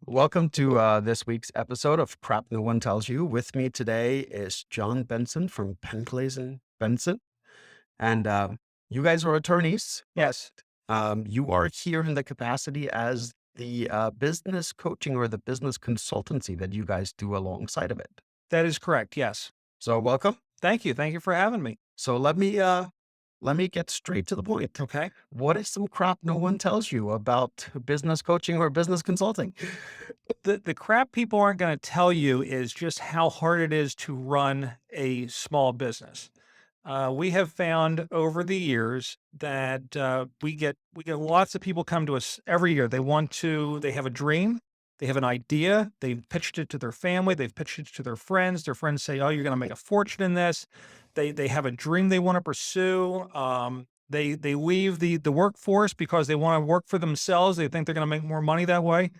Welcome to this week's episode of Crap No One Tells You. With me today is John Benson from Penglase Benson. And you guys are attorneys. Yes, You are here in the capacity as the business coaching or the business consultancy that you guys do alongside of it. that is correct. Yes. So welcome. Thank you. Thank you for having me. So let me get straight to the point. Okay. What is some crap no one tells you about business coaching or business consulting? The crap people aren't going to tell you is just how hard it is to run a small business. We have found over the years that we get lots of people come to us every year. They have a dream, they have an idea, they've pitched it to their family, they've pitched it to their friends. Their friends say, "Oh, you're going to make a fortune in this." They have a dream they want to pursue. They leave the workforce because they want to work for themselves. They think they're going to make more money that way,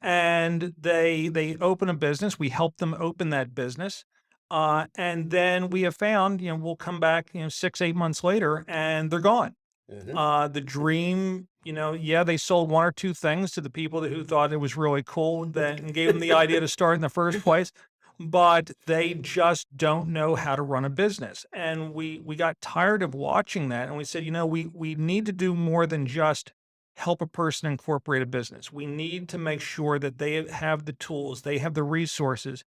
and they open a business. We help them open that business. And then we have found, we'll come back, 6, 8 months later and they're gone. Mhm. The dream, yeah, they sold 1 or 2 things to the people who thought it was really cool and gave them the idea to start in the first place, but they just don't know how to run a business. And we got tired of watching that. And we said, we need to do more than just help a person incorporate a business. We need to make sure that they have the tools, they have the resources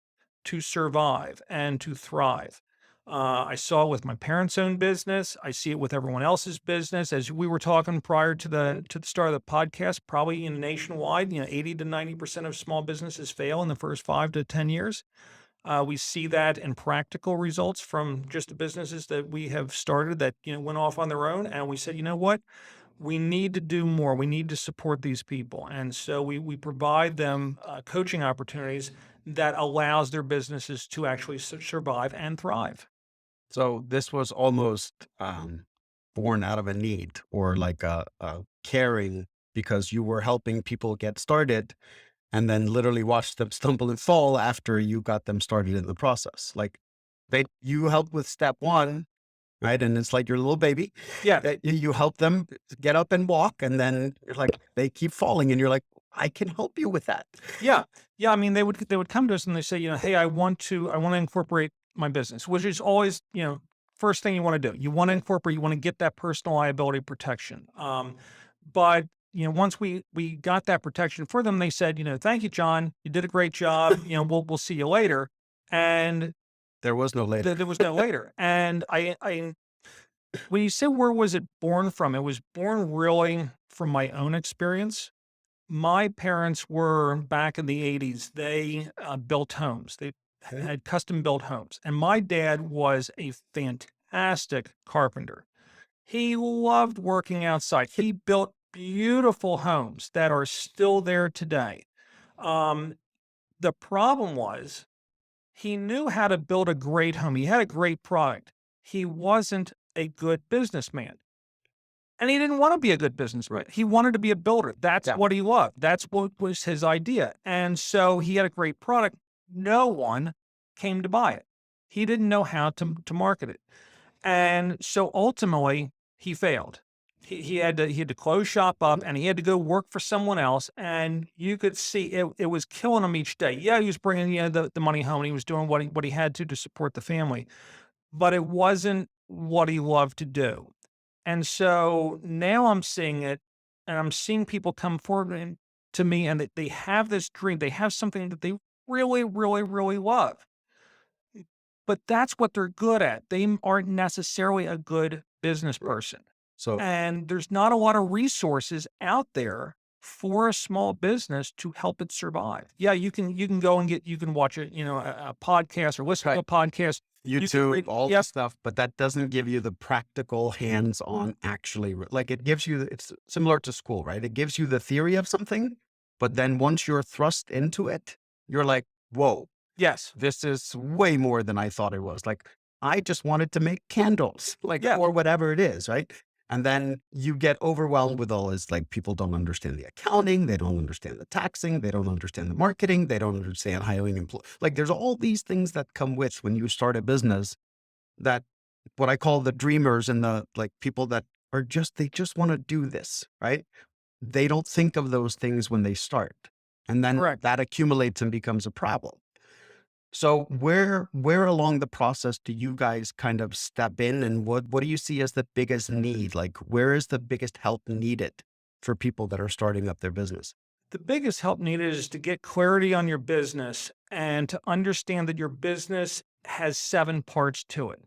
to survive and to thrive. I saw it with my parents' own business. I see it with everyone else's business. As we were talking prior to the start of the podcast, probably nationwide, 80 to 90% of small businesses fail in the first 5 to 10 years. We see that in practical results from just the businesses that we have started that went off on their own. And we said, you know what? We need to do more. We need to support these people. And so we provide them coaching opportunities that allows their businesses to actually survive and thrive. So this was almost born out of a need or like a caring because you were helping people get started and then literally watch them stumble and fall after you got them started in the process. Like you helped with step one, right? And it's like your little baby. Yeah. You help them get up and walk, and then you're like they keep falling, and you're like, I can help you with that. Yeah. Yeah. I mean, they would come to us and they say, hey, I want to incorporate my business, which is always, first thing you want to do. You want to incorporate, you want to get that personal liability protection. But once we got that protection for them, they said, thank you, John. You did a great job. We'll see you later. And There was no later. there was no later. And I when you say where was it born from, it was born really from my own experience. My parents were back in the 80s. They built homes. They Okay. had custom built homes. And my dad was a fantastic carpenter. He loved working outside. He built beautiful homes that are still there today. Um, the problem was he knew how to build a great home. He had a great product. He wasn't a good businessman. And he didn't want to be a good businessman. Right. He wanted to be a builder. That's Yeah. what he loved. That's what was his idea. And so he had a great product. No one came to buy it. He didn't know how to market it. And so ultimately he failed. He had to close shop up and he had to go work for someone else. And you could see it was killing him each day. Yeah, he was bringing the money home and he was doing what he had to support the family, but it wasn't what he loved to do. And so now I'm seeing it and I'm seeing people come forward to me and they have this dream. They have something that they really, really, really love, but that's what they're good at. They aren't necessarily a good business Right. person. So And there's not a lot of resources out there for a small business to help it survive. Yeah, you can go and you can watch a podcast or listen to a podcast. You can YouTube, read, all yep, this stuff, but that doesn't give you the practical hands-on actually, like it gives you, it's similar to school, right? It gives you the theory of something, but then once you're thrust into it, you're like, whoa, yes, this is way more than I thought it was. Like I just wanted to make candles, like, yeah, or whatever it is, right? And then you get overwhelmed with all this, like people don't understand the accounting, they don't understand the taxing, they don't understand the marketing, they don't understand hiring employees. Like there's all these things that come with when you start a business that what I call the dreamers and the like people that are just, they just want to do this, right? They don't think of those things when they start. And then Correct. that accumulates and becomes a problem. So where along the process do you guys kind of step in, and what do you see as the biggest need? Like, where is the biggest help needed for people that are starting up their business? The biggest help needed is to get clarity on your business and to understand that your business has 7 parts to it.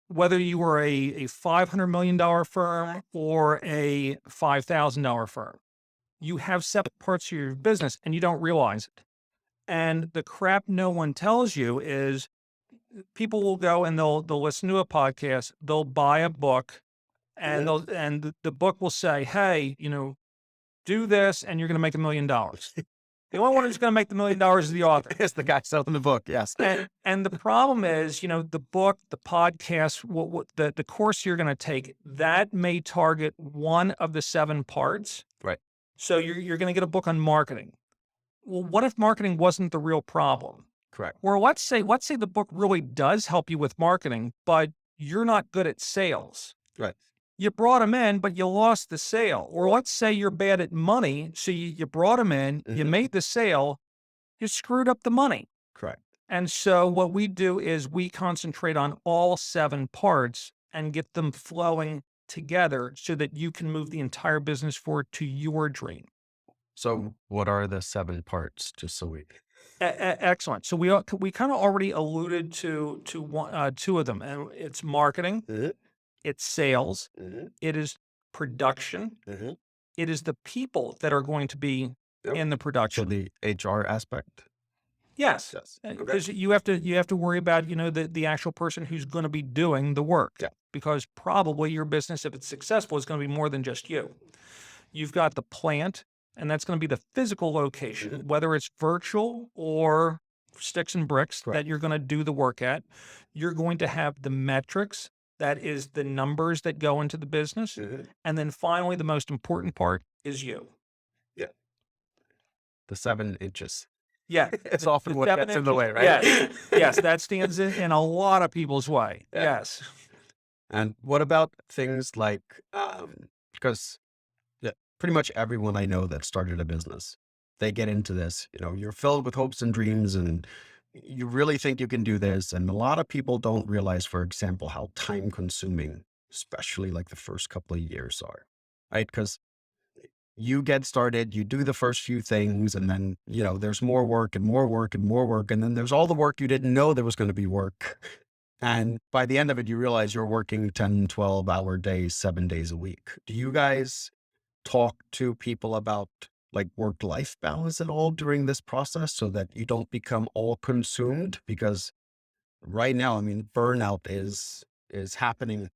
Whether you are a $500 million firm or a $5,000 firm, you have 7 parts of your business and you don't realize it. And the crap no one tells you is people will go and they'll listen to a podcast, they'll buy a book, and the book will say, "Hey, do this and you're going to make $1 million." The only one who's going to make the $1 million is the author. It's the guy selling the book. Yes. And the problem is, the book, the podcast, the course you're going to take, that may target one of the 7 parts. Right. So you're going to get a book on marketing. Well, what if marketing wasn't the real problem? Correct. Or let's say the book really does help you with marketing, but you're not good at sales. Right. You brought them in, but you lost the sale. Or let's say you're bad at money. So you brought them in, you made the sale, you screwed up the money. Correct. And so what we do is we concentrate on all 7 parts and get them flowing together so that you can move the entire business forward to your dream. So what are the 7 parts, just so we... Excellent. So we kind of already alluded to one, 2 of them, and it's marketing, it's sales, it is production, it is the people that are going to be in the So production. the HR aspect? Yes, Yes. because you have to worry about the actual person who's going to be doing the work. Yeah. Because probably your business, if it's successful, is going to be more than just you. You've got the plant, and that's going to be the physical location, whether it's virtual or sticks and bricks Correct. that you're going to do the work at. You're going to have the metrics, that is the numbers that go into the business. And then finally, the most important part is you. Yeah. The 7 inches. Yeah. It's often what 7 gets in the way, right? Yes. Yes, that stands in a lot of people's way. Yeah. Yes. And what about things like, because pretty much everyone I know that started a business, they get into this, you're filled with hopes and dreams and you really think you can do this. And a lot of people don't realize, for example, how time consuming, especially like the first couple of years are, right? Because you get started, you do the first few things, and then, there's more work and more work and more work. And then there's all the work you didn't know there was going to be work. And by the end of it, you realize you're working 10, 12-hour days, 7 days a week. Do you guys talk to people about like work-life balance at all during this process so that you don't become all consumed? Because right now, I mean, burnout is happening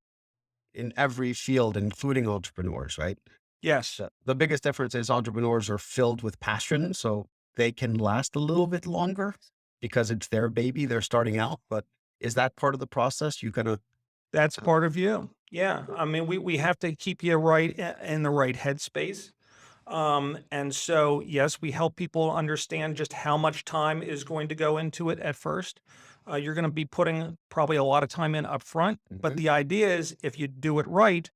in every field, including entrepreneurs, right? Yes. The biggest difference is entrepreneurs are filled with passion, so they can last a little bit longer because it's their baby, they're starting out. But is that part of the process? You kind of... That's part of you. Yeah. I mean, we have to keep you in the right headspace. And so, yes, we help people understand just how much time is going to go into it at first. You're going to be putting probably a lot of time in up front, but the idea is if you do it right,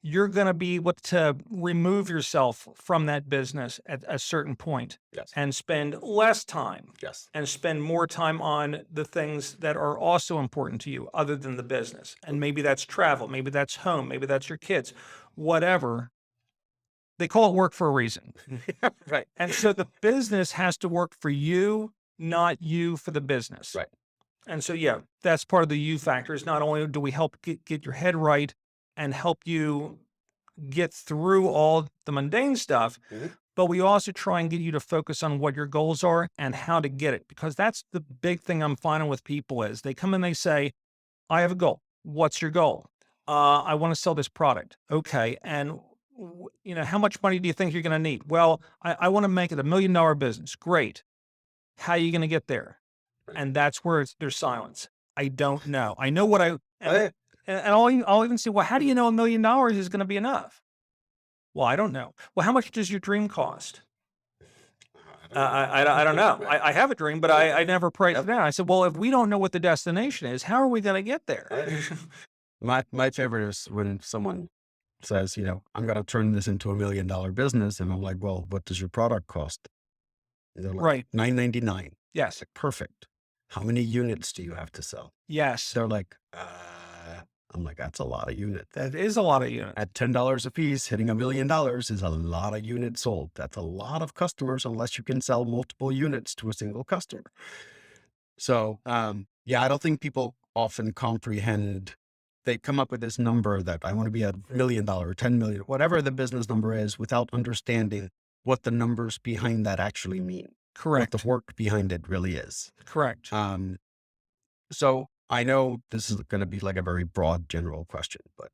you're going to be able to remove yourself from that business at a certain point. Yes. And spend less time. Yes. And spend more time on the things that are also important to you other than the business. And maybe that's travel, maybe that's home, maybe that's your kids, whatever. They call it work for a reason. Right. And so the business has to work for you, not you for the business. Right. And so, yeah, that's part of the you factor is not only do we help get your head right and help you get through all the mundane stuff, but we also try and get you to focus on what your goals are and how to get it. Because that's the big thing I'm finding with people is they come and they say, I have a goal. What's your goal? I want to sell this product. Okay. And how much money do you think you're going to need? Well, I want to make it $1 million business. Great. How are you going to get there? And that's where there's silence. I don't know. I know what and I'll even say, well, how do you know $1 million is going to be enough? Well, I don't know. Well, how much does your dream cost? I don't know. I have a dream, but I never priced it down. I said, well, if we don't know what the destination is, how are we going to get there? My favorite is when someone says, I'm going to turn this into $1 million business. And I'm like, well, what does your product cost? They're like Right. $9.99. Yes. Like, perfect. How many units do you have to sell? Yes. They're like, I'm like, that's a lot of units. That is a lot of units. At $10 a piece, hitting $1 million is a lot of units sold. That's a lot of customers, unless you can sell multiple units to a single customer. So, yeah, I don't think people often comprehend. They come up with this number that I want to be $1 million, 10 million, whatever the business number is, without understanding what the numbers behind that actually mean, what Correct. the work behind it really is. Correct. So I know this is going to be like a very broad general question, but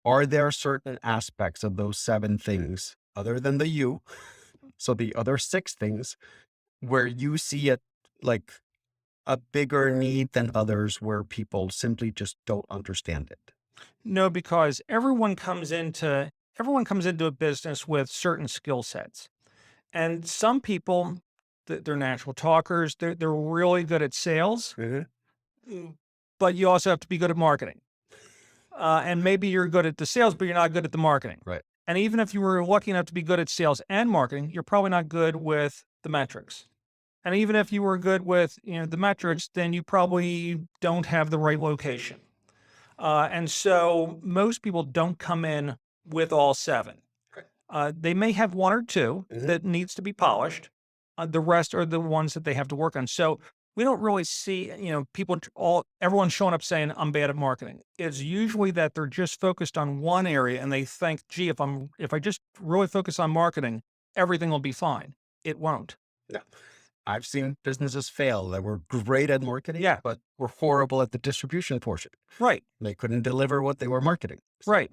are there certain aspects of those 7 things other than the you, so the other 6 things, where you see it like a bigger need than others, where people simply just don't understand it? No, because everyone comes into a business with certain skill sets. And some people, they're natural talkers. They're really good at sales, Mhm. but you also have to be good at marketing. And maybe you're good at the sales, but you're not good at the marketing. Right. And even if you were lucky enough to be good at sales and marketing, you're probably not good with the metrics. And even if you were good with the metrics, then you probably don't have the right location. And so most people don't come in with all 7. Right. They may have 1 or 2 Mhm. that needs to be polished. The rest are the ones that they have to work on. So we don't really see, people everyone showing up saying I'm bad at marketing. It's usually that they're just focused on one area and they think, gee, if I just really focus on marketing, everything will be fine. It won't. No. I've seen businesses fail that were great at marketing, Yeah. but were horrible at the distribution portion. Right. They couldn't deliver what they were marketing. So Right.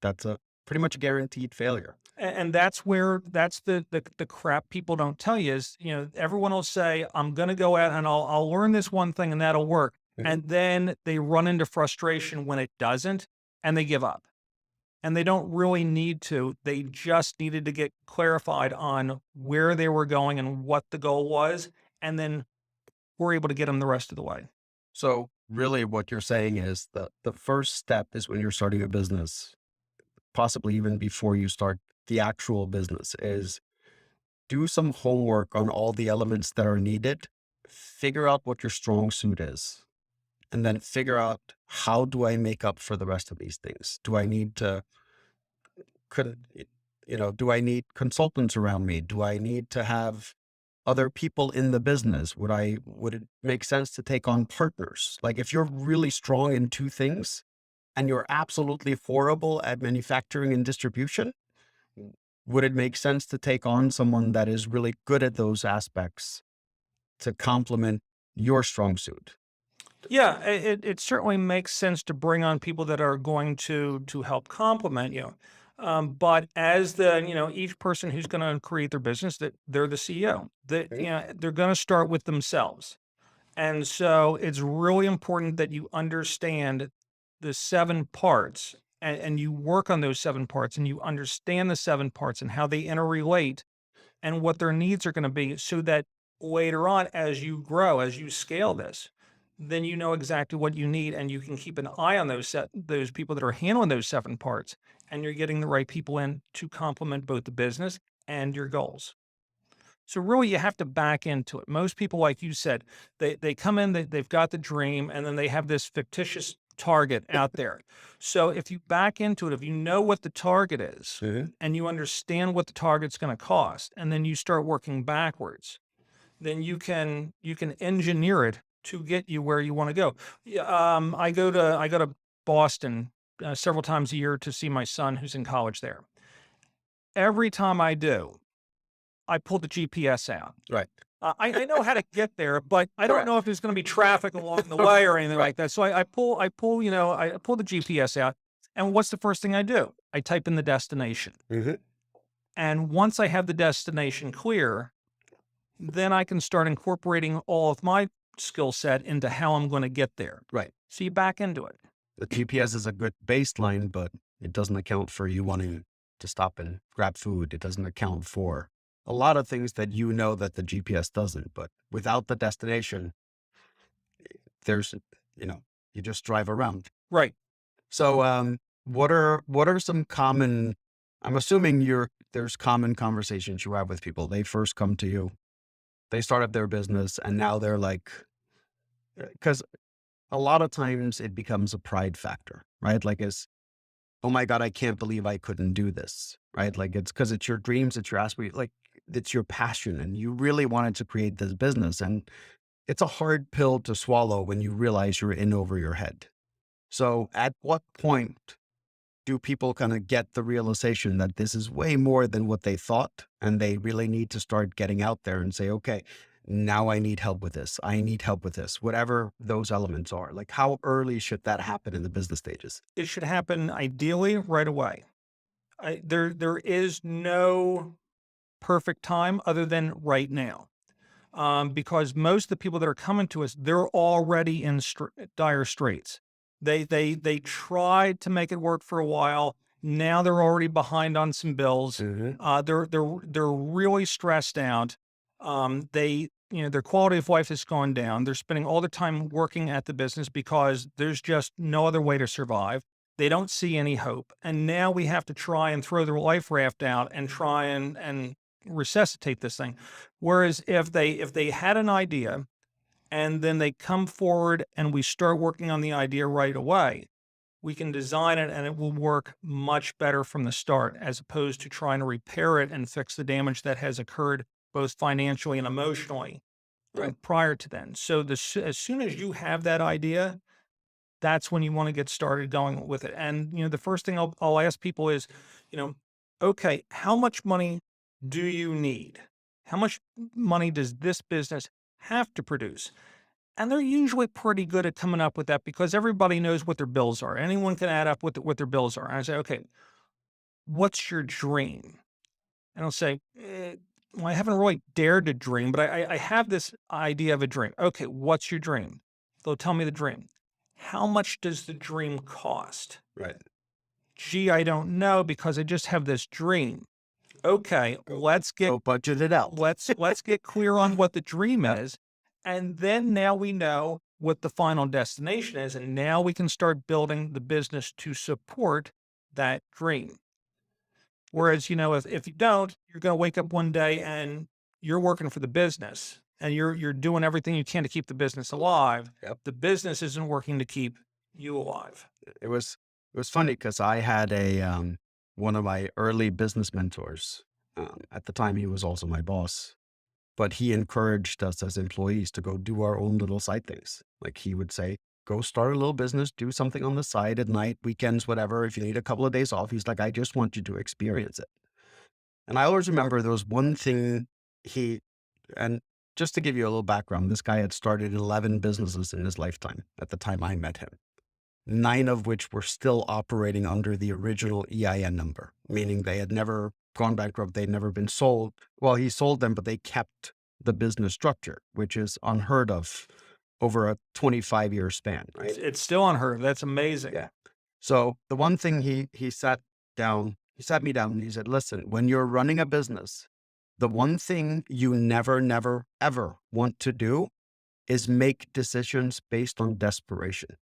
that's a pretty much a guaranteed failure. And that's the crap people don't tell you is, everyone will say, I'm going to go out and I'll learn this one thing and that'll work. Mhm. And then they run into frustration when it doesn't and they give up. And they don't really need to. They just needed to get clarified on where they were going and what the goal was. And then we're able to get them the rest of the way. So really what you're saying is that the first step is when you're starting a business, possibly even before you start the actual business, is do some homework on all the elements that are needed, figure out what your strong suit is, and then figure out, how do I make up for the rest of these things? Do I need to, could, do I need consultants around me? Do I need to have other people in the business? Would it make sense to take on partners? Like, if you're really strong in 2 things and you're absolutely horrible at manufacturing and distribution, would it make sense to take on someone that is really good at those aspects to complement your strong suit? Yeah, it certainly makes sense to bring on people that are going to help complement you. But as each person who's going to create their business, that they're the CEO, that Okay. they're going to start with themselves. And so it's really important that you understand the 7 parts and you work on those 7 parts and you understand the 7 parts and how they interrelate and what their needs are going to be so that later on, as you grow, as you scale this, then you know exactly what you need and you can keep an eye on those people that are handling those 7 parts and you're getting the right people in to complement both the business and your goals. So really you have to back into it. Most people, like you said, they come in, they've got the dream, and then they have this fictitious target out there. So if you back into it, if you know what the target is Mhm. and you understand what the target's going to cost, and then you start working backwards, then you can engineer it to get you where you want to go. Yeah, I go to Boston several times a year to see my son who's in college there. Every time I do, I pull the GPS out. Right. I know how to get there, but I don't Correct. know if there's going to be traffic along the way or anything Right. like that. So I pull the GPS out, and what's the first thing I do? I type in the destination, Mhm. and once I have the destination clear, then I can start incorporating all of my skill set into how I'm going to get there. Right. So you back into it. The GPS is a good baseline, but it doesn't account for you wanting to stop and grab food. It doesn't account for a lot of things that that the GPS doesn't. But without the destination, there's, you know, you just drive around. Right. So, what are some common? I'm assuming there's common conversations you have with people. They first come to you. They started their business and now they're like, because a lot of times it becomes a pride factor, right? Like, oh my God, I can't believe I couldn't do this, right? Like, it's because it's your dreams, it's your aspiration, like, it's your passion, and you really wanted to create this business. And it's a hard pill to swallow when you realize you're in over your head. So, at what point do people kind of get the realization that this is way more than what they thought, and they really need to start getting out there and say, okay, now I need help with this. I need help with this, whatever those elements are. Like, how early should that happen in the business stages? It should happen ideally right away. There is no perfect time other than right now. Because most of the people that are coming to us, they're already in dire straits. They tried to make it work for a while. Now they're already behind on some bills. Hmm. They're really stressed out. Their quality of life has gone down. They're spending all their time working at the business because there's just no other way to survive. They don't see any hope, and now we have to try and throw their life raft out and try and resuscitate this thing. Whereas if they had an idea and then they come forward and we start working on the idea right away, we can design it and it will work much better from the start, as opposed to trying to repair it and fix the damage that has occurred both financially and emotionally Right. prior to then. So as soon as you have that idea, that's when you want to get started going with it. And the first thing I'll ask people is, you know, okay, how much money do you need? How much money does this business have to produce? And they're usually pretty good at coming up with that because everybody knows what their bills are. Anyone can add up what their bills are. And I say, okay, what's your dream? And I'll say, well, I haven't really dared to dream, but I have this idea of a dream. Okay, what's your dream? They'll tell me the dream. How much does the dream cost? Right. Gee, I don't know because I just have this dream. Okay, Go budget it out. let's get clear on what the dream is, and then now we know what the final destination is, and now we can start building the business to support that dream. Whereas, if you don't, you're going to wake up one day and you're working for the business and you're doing everything you can to keep the business alive. Yep. The business isn't working to keep you alive. It was funny because I had one of my early business mentors. At the time, he was also my boss, but he encouraged us as employees to go do our own little side things. Like, he would say, go start a little business, do something on the side at night, weekends, whatever. If you need a couple of days off, he's like, I just want you to experience it. And I always remember there was one thing he, and just to give you a little background, this guy had started 11 businesses in his lifetime at the time I met him, 9 of which were still operating under the original EIN number, meaning they had never gone bankrupt, they'd never been sold. Well, he sold them, but they kept the business structure, which is unheard of over a 25-year span, right? It's still unheard of. That's amazing. Yeah. So the one thing he sat me down and he said, listen, when you're running a business, the one thing you never, never, ever want to do is make decisions based on desperation.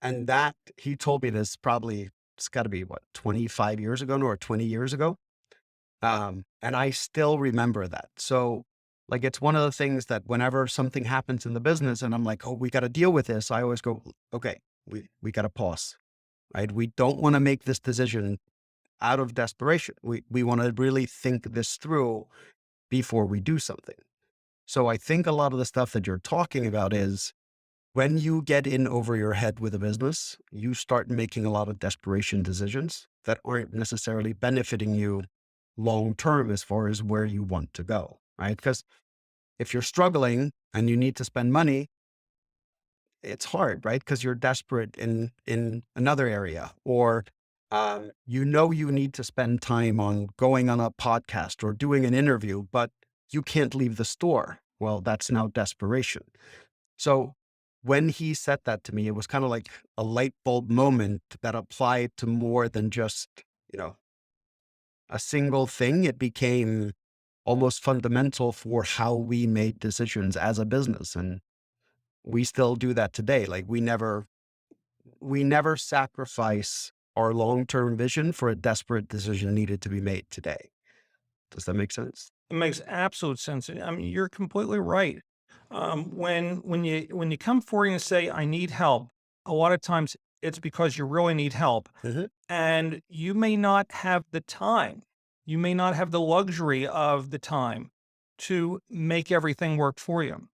And that, he told me this probably, it's got to be what, 25 years ago or 20 years ago. And I still remember that. So, like, it's one of the things that whenever something happens in the business and I'm like, oh, we got to deal with this, I always go, okay, we got to pause, right? We don't want to make this decision out of desperation. We want to really think this through before we do something. So I think a lot of the stuff that you're talking about is, when you get in over your head with a business, you start making a lot of desperation decisions that aren't necessarily benefiting you long term as far as where you want to go, right? Because if you're struggling and you need to spend money, it's hard, right? Because you're desperate in another area, or you need to spend time on going on a podcast or doing an interview, but you can't leave the store. Well, that's now desperation. So when he said that to me, it was kind of like a light bulb moment that applied to more than just, a single thing. It became almost fundamental for how we made decisions as a business. And we still do that today. Like, we never sacrifice our long-term vision for a desperate decision needed to be made today. Does that make sense? It makes absolute sense. I mean, you're completely right. When you come forward and say, "I need help," a lot of times it's because you really need help, Mhm. and you may not have the time. You may not have the luxury of the time to make everything work for you.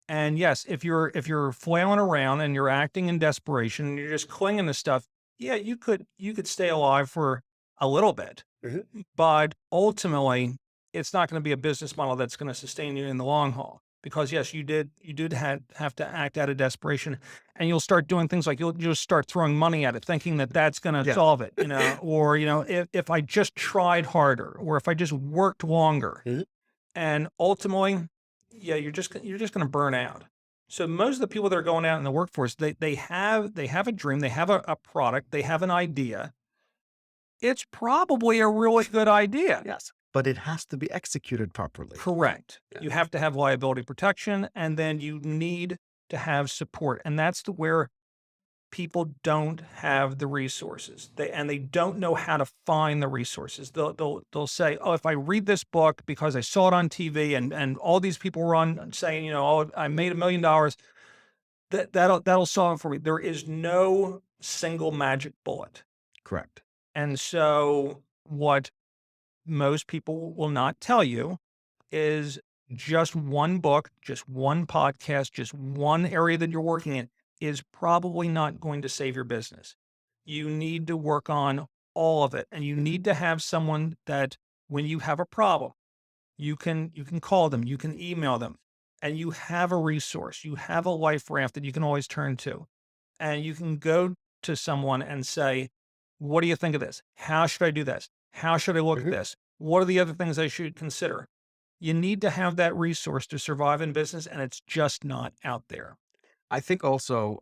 And yes, if you're flailing around and you're acting in desperation and you're just clinging to stuff, yeah, you could stay alive for a little bit, Mhm. but ultimately, it's not going to be a business model that's going to sustain you in the long haul. Because yes, you did have to act out of desperation, and you'll start doing things like you'll just start throwing money at it, thinking that that's going to Yeah. solve it, or if I just tried harder, or if I just worked longer, Mhm. and ultimately, yeah, you're just going to burn out. So most of the people that are going out in the workforce, they have a dream, they have a product, they have an idea. It's probably a really good idea. Yes, but it has to be executed properly. Correct. Yeah. You have to have liability protection, and then you need to have support. And that's the where people don't have the resources. They don't know how to find the resources. They'll say, "Oh, if I read this book because I saw it on TV and all these people were on saying, oh, I made $1 million, that'll solve it for me." There is no single magic bullet. Correct. And so what most people will not tell you is just one book, just one podcast, just one area that you're working in is probably not going to save your business. You need to work on all of it, and you need to have someone that when you have a problem, you can call them, you can email them, and you have a resource. You have a life raft that you can always turn to, and you can go to someone and say, "What do you think of this? How should I do this? How should I look at Mhm. this? What are the other things I should consider?" You need to have that resource to survive in business, and it's just not out there. I think also,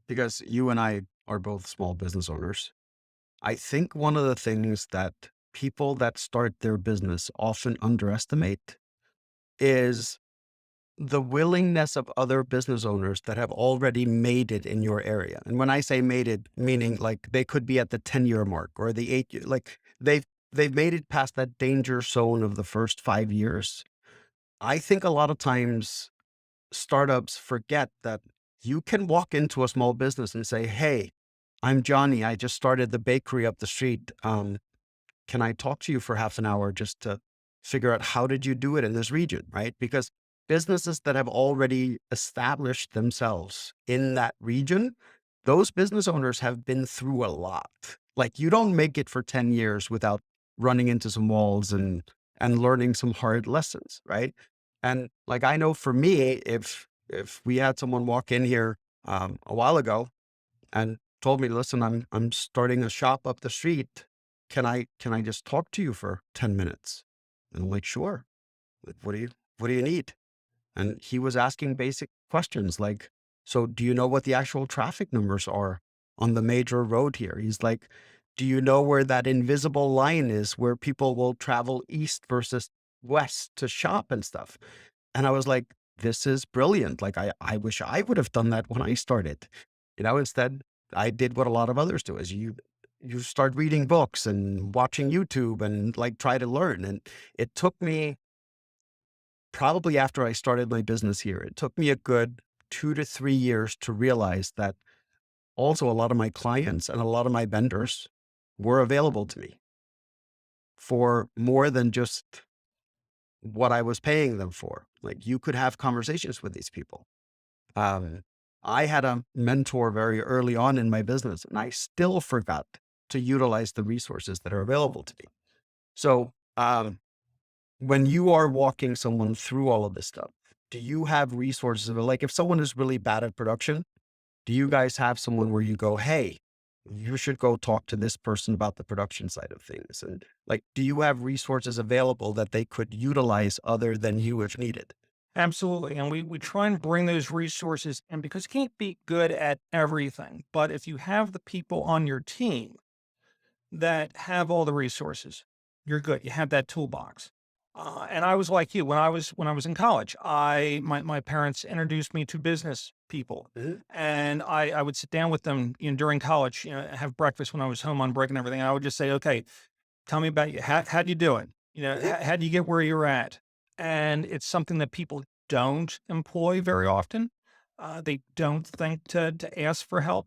because you and I are both small business owners, I think one of the things that people that start their business often underestimate is the willingness of other business owners that have already made it in your area. And when I say made it, meaning like they could be at the 10-year mark or the 8 year, like they've made it past that danger zone of the first 5 years. I think a lot of times startups forget that you can walk into a small business and say, "Hey, I'm Johnny. I just started the bakery up the street. Can I talk to you for half an hour just to figure out how did you do it in this region?" Right? Because businesses that have already established themselves in that region, those business owners have been through a lot. Like you don't make it for 10 years without running into some walls and learning some hard lessons, right? And like I know for me, if we had someone walk in here a while ago and told me, "Listen, I'm starting a shop up the street. Can I just talk to you for 10 minutes?" And I'm like, "Sure. Like, what do you need?" And he was asking basic questions like, "So do you know what the actual traffic numbers are on the major road here?" He's like, "Do you know where that invisible line is where people will travel east versus west to shop and stuff?" And I was like, "This is brilliant. Like, I wish I would have done that when I started." Instead, I did what a lot of others do is you start reading books and watching YouTube and like try to learn. And it took me probably after I started my business here, it took me a good 2 to 3 years to realize that also a lot of my clients and a lot of my vendors were available to me for more than just what I was paying them for. Like you could have conversations with these people. Um, I had a mentor very early on in my business, and I still forgot to utilize the resources that are available to me. So, when you are walking someone through all of this stuff, do you have resources? Like, if someone is really bad at production, do you guys have someone where you go, "Hey, you should go talk to this person about the production side of things"? And like, do you have resources available that they could utilize other than you if needed? Absolutely. And we try and bring those resources in because you can't be good at everything. But if you have the people on your team that have all the resources, you're good. You have that toolbox. And I was like you when I was in college. My parents introduced me to business people, Mhm. and I would sit down with them during college, have breakfast when I was home on break and everything. And I would just say, "Okay, tell me about you. How'd you do it? How do you get where you're at? And it's something that people don't employ very often. They don't think to ask for help.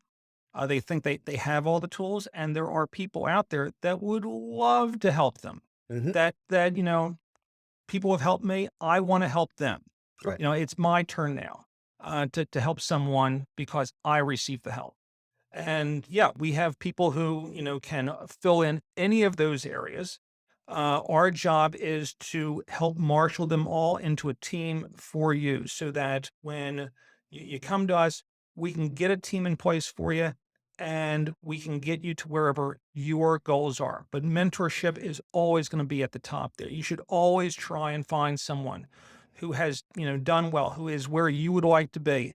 They think they have all the tools, and there are people out there that would love to help them. Mhm. That people have helped me. I want to help them. Right. It's my turn now to help someone because I received the help. And yeah, we have people who, can fill in any of those areas. Our job is to help marshal them all into a team for you so that when you come to us, we can get a team in place for you and we can get you to wherever your goals are. But mentorship is always going to be at the top there. You should always try and find someone who has, done well, who is where you would like to be.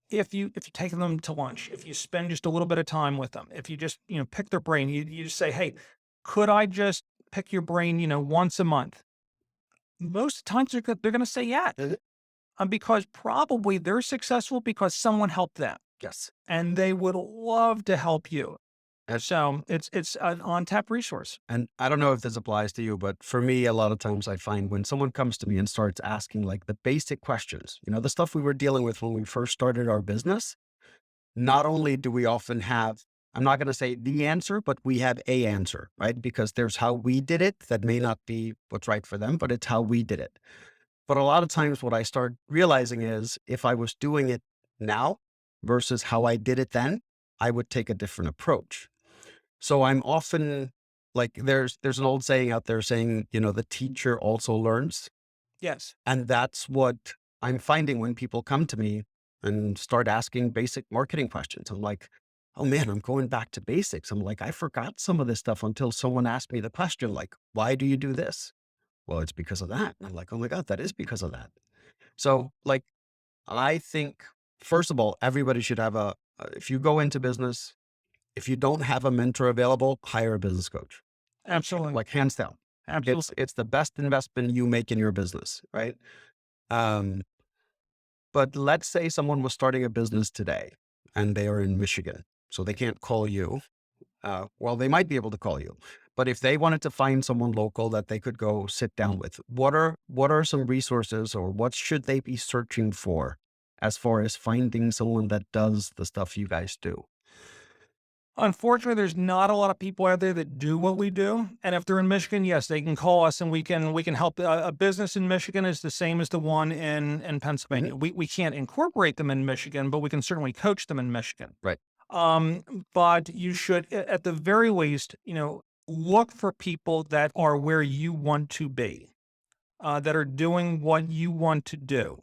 If you take them to lunch, if you spend just a little bit of time with them, if you just, pick their brain, you just say, "Hey, could I just pick your brain, once a month?" Most of the times they're going to say yes, Mhm. because probably they're successful because someone helped them Yes. and they would love to help you. And So it's an on-tap resource. and I don't know if this applies to you, but for me, a lot of times I find when someone comes to me and starts asking like the basic questions, the stuff we were dealing with when we first started our business, not only do we often have, I'm not going to say the answer, but we have a answer, right? Because there's how we did it that may not be what's right for them, but it's how we did it. But a lot of times what I start realizing is if I was doing it now versus how I did it then, I would take a different approach. So I'm often like, there's an old saying out there saying, the teacher also learns. Yes. And that's what I'm finding when people come to me and start asking basic marketing questions. I'm like, oh man, I'm going back to basics. I'm like, I forgot some of this stuff until someone asked me the question, like, why do you do this? Well, it's because of that. And I'm like, oh my God, that is because of that. So, like, I think, first of all, everybody should have if you go into business, if you don't have a mentor available, hire a business coach, Absolutely. like hands down. It's Absolutely. it's the best investment you make in your business, right? Um, but let's say someone was starting a business today and they are in Michigan, so they can't call you. Well, they might be able to call you, but if they wanted to find someone local that they could go sit down with, what are some resources or what should they be searching for as far as finding someone that does the stuff you guys do? Unfortunately, there's not a lot of people out there that do what we do. And if they're in Michigan, yes, they can call us and we can help. A business in Michigan is the same as the one in Mhm. Pennsylvania. We can't incorporate them in Michigan, but we can certainly coach them in Michigan. Right. But you should, at the very least, look for people that are where you want to be, that are doing what you want to do.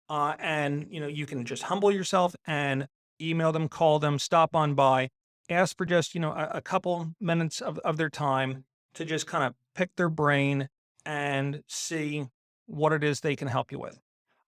And you can just humble yourself and email them, call them, stop on by, ask for just a couple minutes of their time to just kind of pick their brain and see what it is they can help you with.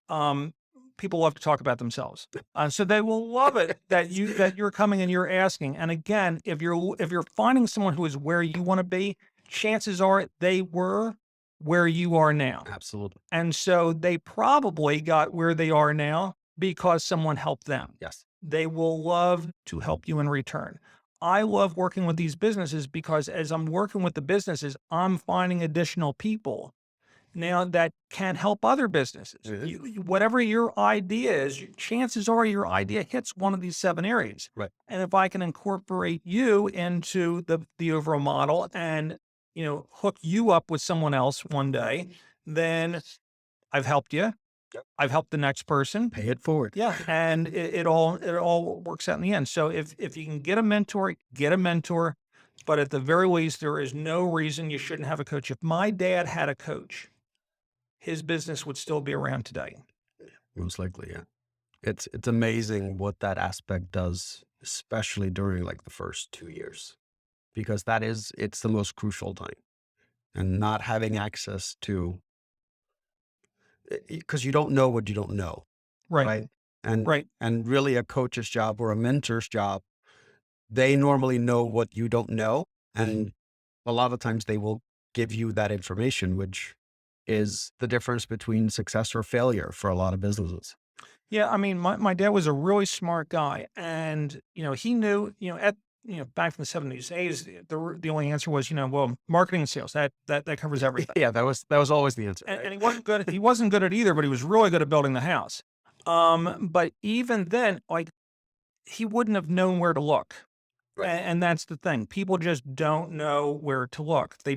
Um, People love to talk about themselves, so they will love it that you're coming and you're asking. And again, if you're finding someone who is where you want to be, chances are they were where you are now. Absolutely. And so they probably got where they are now because someone helped them. Yes. They will love to help you in return. I love working with these businesses because as I'm working with the businesses, I'm finding additional people now that can help other businesses. Mhm. Whatever your idea is, chances are your idea hits one of these 7 areas. Right. And if I can incorporate you into the overall model and hook you up with someone else one day, then I've helped you. Yep. I've helped the next person. Pay it forward. Yeah, and it all works out in the end. So if you can get a mentor, get a mentor. But at the very least, there is no reason you shouldn't have a coach. If my dad had a coach, his business would still be around today. Most likely, yeah. It's amazing what that aspect does, especially during like the first 2 years, because it's the most crucial time. And not having access to, because you don't know what you don't know, Right, right? And right. and really a coach's job or a mentor's job, they normally know what you don't know. And a lot of times they will give you that information, which is the difference between success or failure for a lot of businesses. Yeah, I mean, my dad was a really smart guy, and he knew, back from the 70s, 80s, the only answer was, well, marketing and sales, that covers everything. Yeah, that was always the answer, And right? he wasn't good. He wasn't good at either, but he was really good at building the house. But even then, like, he wouldn't have known where to look. Right. And that's the thing. People just don't know where to look. They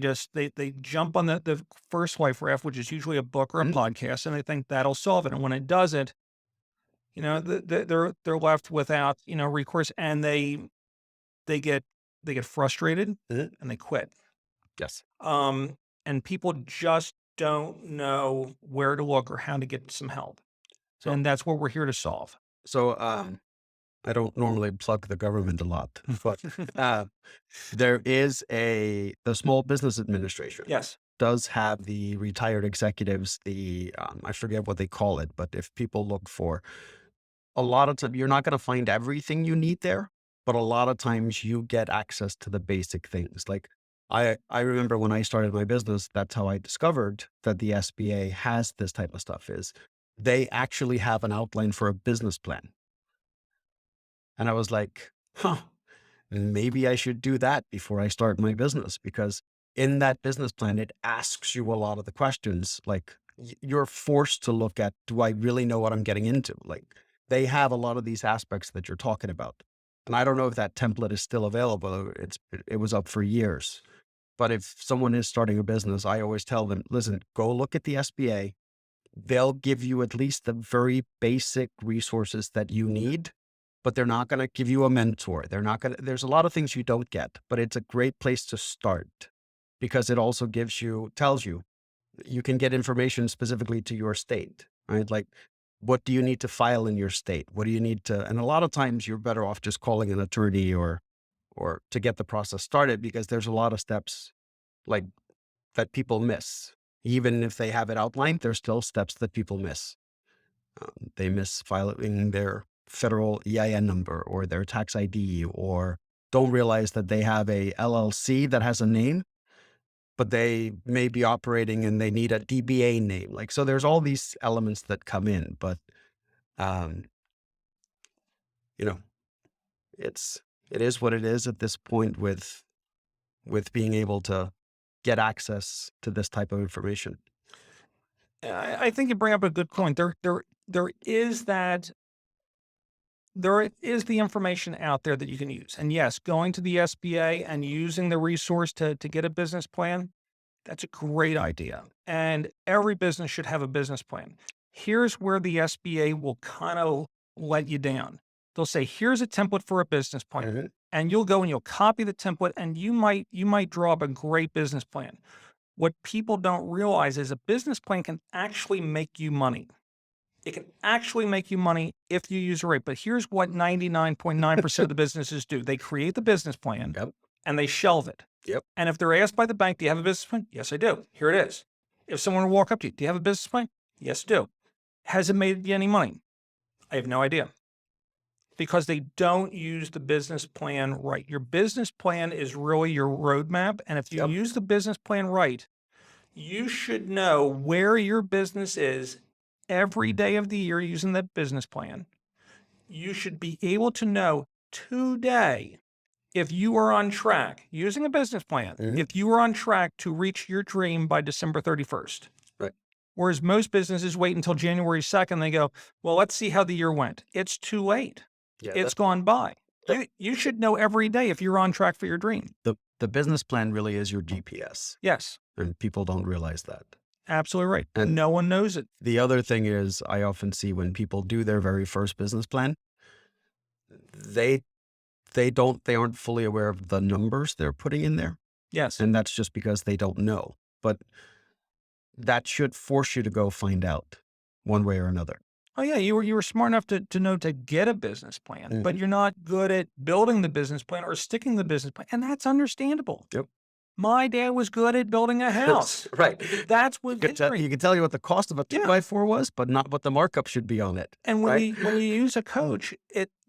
jump on the first life raft, which is usually a book or a Mhm. podcast, and they think that'll solve it. And when it doesn't, they're left without recourse, and they get they get frustrated Mhm. and they quit. Yes. And people just don't know where to look or how to get some help. So And that's what we're here to solve. so, I don't normally plug the government a lot, but, uh, there is the Small Business Administration Yes. does have the retired executives, I forget what they call it, but if people look for a lot of time, you're not gonna find everything you need there, but a lot of times you get access to the basic things. Like, I remember when I started my business, that's how I discovered that the SBA has this type of stuff is they actually have an outline for a business plan. And I was like, "Huh, maybe I should do that before I start my business," because in that business plan, it asks you a lot of the questions. Like, you're forced to look at, do I really know what I'm getting into? Like, they have a lot of these aspects that you're talking about. And I don't know if that template is still available. It was up for years. But if someone is starting a business, I always tell them, listen, go look at the SBA. They'll give you at least the very basic resources that you need, but they're not going to give you a mentor. They're not going to, there's a lot of things you don't get, but it's a great place to start because it also tells you, you can get information specifically to your state, right? Like, what do you need to file in your state? What do you need to, and a lot of times you're better off just calling an attorney or to get the process started because there's a lot of steps like that people miss. Even if they have it outlined, there's still steps that people miss. They miss filing their federal EIN number or their tax ID, or don't realize that they have a LLC that has a name, but they may be operating and they need a DBA name. Like, so there's all these elements that come in, but, um, you know, it's, it is what it is at this point with being able to get access to this type of information. I think you bring up a good point. There is that there is the information out there that you can use. And yes, going to the SBA and using the resource to get a business plan, that's a great idea. And every business should have a business plan. Here's where the SBA will kind of let you down. They'll say, here's a template for a business plan. Mhm. And you'll go and you'll copy the template and you might draw up a great business plan. What people don't realize is a business plan can actually make you money. It can actually make you money if you use it right. But here's what 99.9% of the businesses do. They create the business plan Yep. and they shelve it. Yep. And if they're asked by the bank, do you have a business plan? Yes, I do. Here it is. If someone were to walk up to you, do you have a business plan? Yes, I do. Has it made you any money? I have no idea. Because they don't use the business plan right. Your business plan is really your roadmap. And if you Yep. use the business plan right, you should know where your business is every day of the year using that business plan. You should be able to know today if you are on track using a business plan, Mhm. if you are on track to reach your dream by December 31st. Right. Whereas most businesses wait until January 2nd, they go, well, let's see how the year went. It's too late. Yeah. It's gone by. You should know every day if you're on track for your dream. The business plan really is your GPS, Yes, and people don't realize that. absolutely right. And No one knows it. the other thing is, I often see when people do their very first business plan, they they aren't fully aware of the numbers they're putting in there, Yes. and that's just because they don't know. But that should force you to go find out one way or another. Oh yeah, you were smart enough to know to get a business plan, but Mhm. you're not good at building the business plan or sticking to the business plan, and that's understandable. Yep. My dad was good at building a house. Right. That's what his You dream. can tell you what the cost of a two Yeah. by four was, but not what the markup should be on it. And Right. when you use a coach,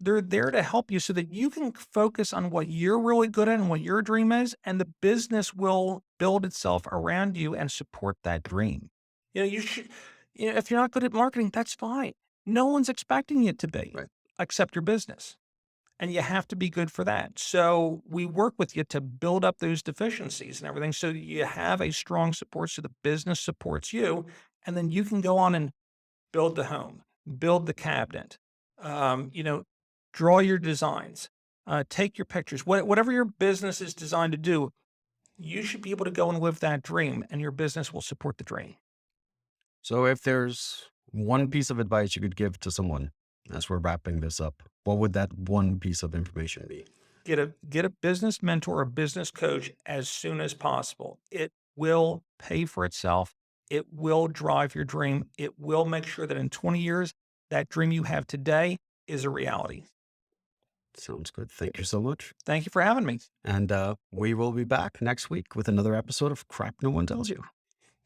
they're there to help you so that you can focus on what you're really good at and what your dream is, and the business will build itself around you and support that dream. You should. If you're not good at marketing, that's fine. No one's expecting you to be, Right. except your business. and you have to be good for that. So we work with you to build up those deficiencies and everything so that you have a strong support so the business supports you. And then you can go on and build the home, build the cabinet, you know, draw your designs, take your pictures, whatever your business is designed to do, you should be able to go and live that dream and your business will support the dream. So if there's one piece of advice you could give to someone as we're wrapping this up, what would that one piece of information be? Get a business mentor, a business coach as soon as possible. It will pay for itself. It will drive your dream. It will make sure that in 20 years, that dream you have today is a reality. Sounds good. Thank you so much. Thank you for having me. And we will be back next week with another episode of Crap No One Tells You.